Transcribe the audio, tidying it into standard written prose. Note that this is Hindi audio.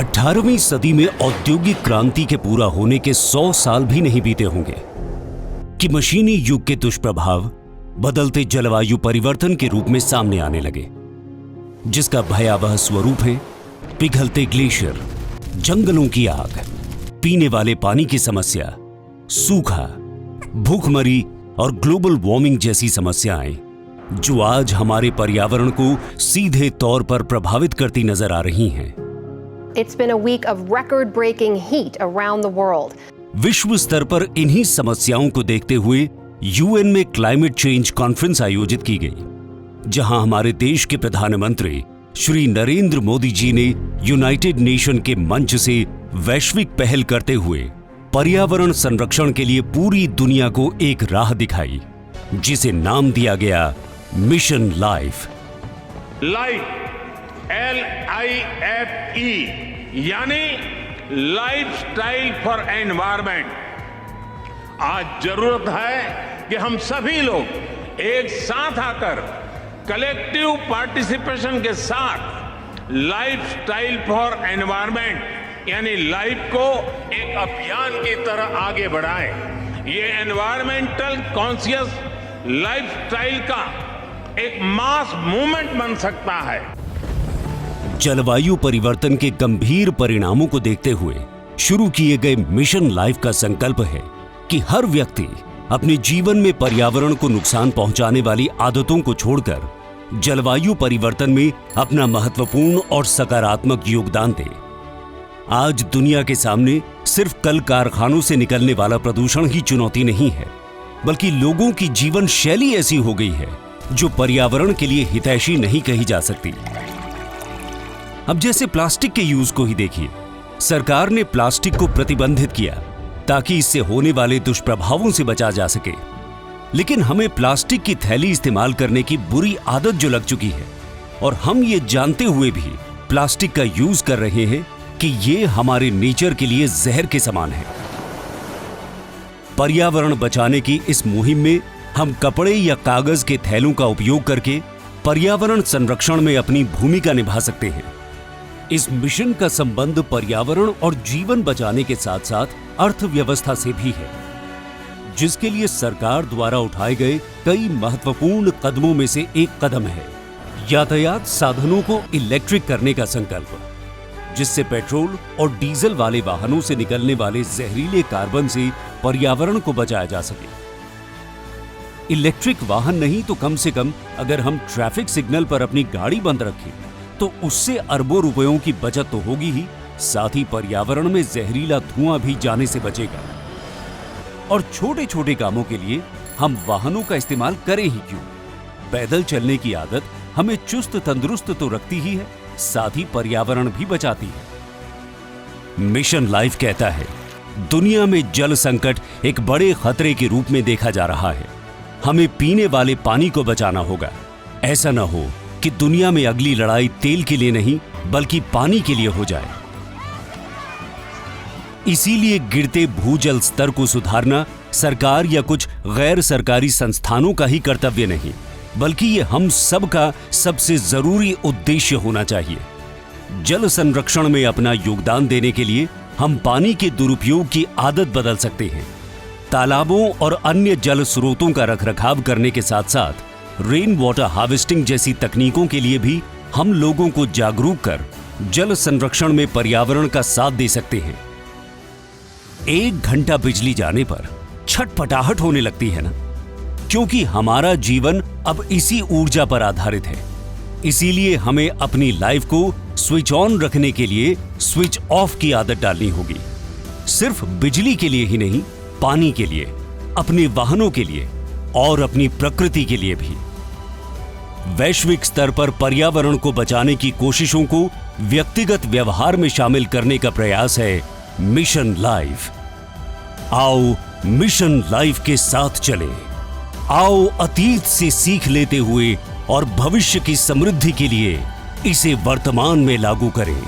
18वीं सदी में औद्योगिक क्रांति के पूरा होने के 100 साल भी नहीं बीते होंगे कि मशीनी युग के दुष्प्रभाव बदलते जलवायु परिवर्तन के रूप में सामने आने लगे, जिसका भयावह स्वरूप है पिघलते ग्लेशियर, जंगलों की आग, पीने वाले पानी की समस्या, सूखा, भूखमरी और ग्लोबल वार्मिंग जैसी समस्याएं जो आज हमारे पर्यावरण को सीधे तौर पर प्रभावित करती नजर आ रही हैं। It's been a week of record-breaking heat around the world. विश्व स्तर पर इन्हीं समस्याओं को देखते हुए यूएन में क्लाइमेट चेंज कॉन्फ्रेंस आयोजित की गई, जहां हमारे देश के प्रधानमंत्री श्री नरेंद्र मोदी जी ने यूनाइटेड नेशन के मंच से वैश्विक पहल करते हुए पर्यावरण संरक्षण के लिए पूरी दुनिया को एक राह दिखाई, जिसे नाम दिया गया मिशन लाइफ। LIFE यानी लाइफस्टाइल फॉर एनवायरमेंट। आज जरूरत है कि हम सभी लोग एक साथ आकर कलेक्टिव पार्टिसिपेशन के साथ लाइफस्टाइल फॉर एनवायरमेंट यानी लाइफ को एक अभियान की तरह आगे बढ़ाएं। ये एनवायरमेंटल कॉन्शियस लाइफस्टाइल का एक मास मूवमेंट बन सकता है। जलवायु परिवर्तन के गंभीर परिणामों को देखते हुए शुरू किए गए मिशन लाइफ का संकल्प है कि हर व्यक्ति अपने जीवन में पर्यावरण को नुकसान पहुंचाने वाली आदतों को छोड़कर जलवायु परिवर्तन में अपना महत्वपूर्ण और सकारात्मक योगदान दे। आज दुनिया के सामने सिर्फ कल कारखानों से निकलने वाला प्रदूषण ही चुनौती नहीं है, बल्कि लोगों की जीवन शैली ऐसी हो गई है जो पर्यावरण के लिए हितैषी नहीं कही जा सकती। अब जैसे प्लास्टिक के यूज को ही देखिए, सरकार ने प्लास्टिक को प्रतिबंधित किया ताकि इससे होने वाले दुष्प्रभावों से बचा जा सके, लेकिन हमें प्लास्टिक की थैली इस्तेमाल करने की बुरी आदत जो लग चुकी है, और हम ये जानते हुए भी प्लास्टिक का यूज कर रहे हैं कि ये हमारे नेचर के लिए जहर के समान है। पर्यावरण बचाने की इस मुहिम में हम कपड़े या कागज के थैलों का उपयोग करके पर्यावरण संरक्षण में अपनी भूमिका निभा सकते हैं। इस मिशन का संबंध पर्यावरण और जीवन बचाने के साथ साथ अर्थव्यवस्था से भी है, जिसके लिए सरकार द्वारा उठाए गए कई महत्वपूर्ण कदमों में से एक कदम है यातायात साधनों को इलेक्ट्रिक करने का संकल्प, जिससे पेट्रोल और डीजल वाले वाहनों से निकलने वाले जहरीले कार्बन से पर्यावरण को बचाया जा सके। इलेक्ट्रिक वाहन नहीं तो कम से कम अगर हम ट्रैफिक सिग्नल पर अपनी गाड़ी बंद रखें तो उससे अरबों रुपयों की बचत तो होगी ही, साथ ही पर्यावरण में जहरीला धुआं भी जाने से बचेगा। और छोटे छोटे कामों के लिए हम वाहनों का इस्तेमाल करें ही क्यों, पैदल चलने की आदत हमें चुस्त तंदुरुस्त तो रखती ही है, साथ ही पर्यावरण भी बचाती है। मिशन लाइफ कहता है, दुनिया में जल संकट एक बड़े खतरे के रूप में देखा जा रहा है। हमें पीने वाले पानी को बचाना होगा। ऐसा न हो कि दुनिया में अगली लड़ाई तेल के लिए नहीं बल्कि पानी के लिए हो जाए। इसीलिए गिरते भूजल स्तर को सुधारना सरकार या कुछ गैर सरकारी संस्थानों का ही कर्तव्य नहीं, बल्कि ये हम सब का सबसे जरूरी उद्देश्य होना चाहिए। जल संरक्षण में अपना योगदान देने के लिए हम पानी के दुरुपयोग की आदत बदल सकते हैं। तालाबों और अन्य जल स्रोतों का रखरखाव करने के साथ साथ रेन वाटर हार्वेस्टिंग जैसी तकनीकों के लिए भी हम लोगों को जागरूक कर जल संरक्षण में पर्यावरण का साथ दे सकते हैं। 1 घंटा बिजली जाने पर छटपटाहट होने लगती है ना, क्योंकि हमारा जीवन अब इसी ऊर्जा पर आधारित है। इसीलिए हमें अपनी लाइफ को स्विच ऑन रखने के लिए स्विच ऑफ की आदत डालनी होगी। सिर्फ बिजली के लिए ही नहीं, पानी के लिए, अपने वाहनों के लिए और अपनी प्रकृति के लिए भी। वैश्विक स्तर पर पर्यावरण को बचाने की कोशिशों को व्यक्तिगत व्यवहार में शामिल करने का प्रयास है मिशन लाइफ। आओ मिशन लाइफ के साथ चलें। आओ अतीत से सीख लेते हुए और भविष्य की समृद्धि के लिए इसे वर्तमान में लागू करें।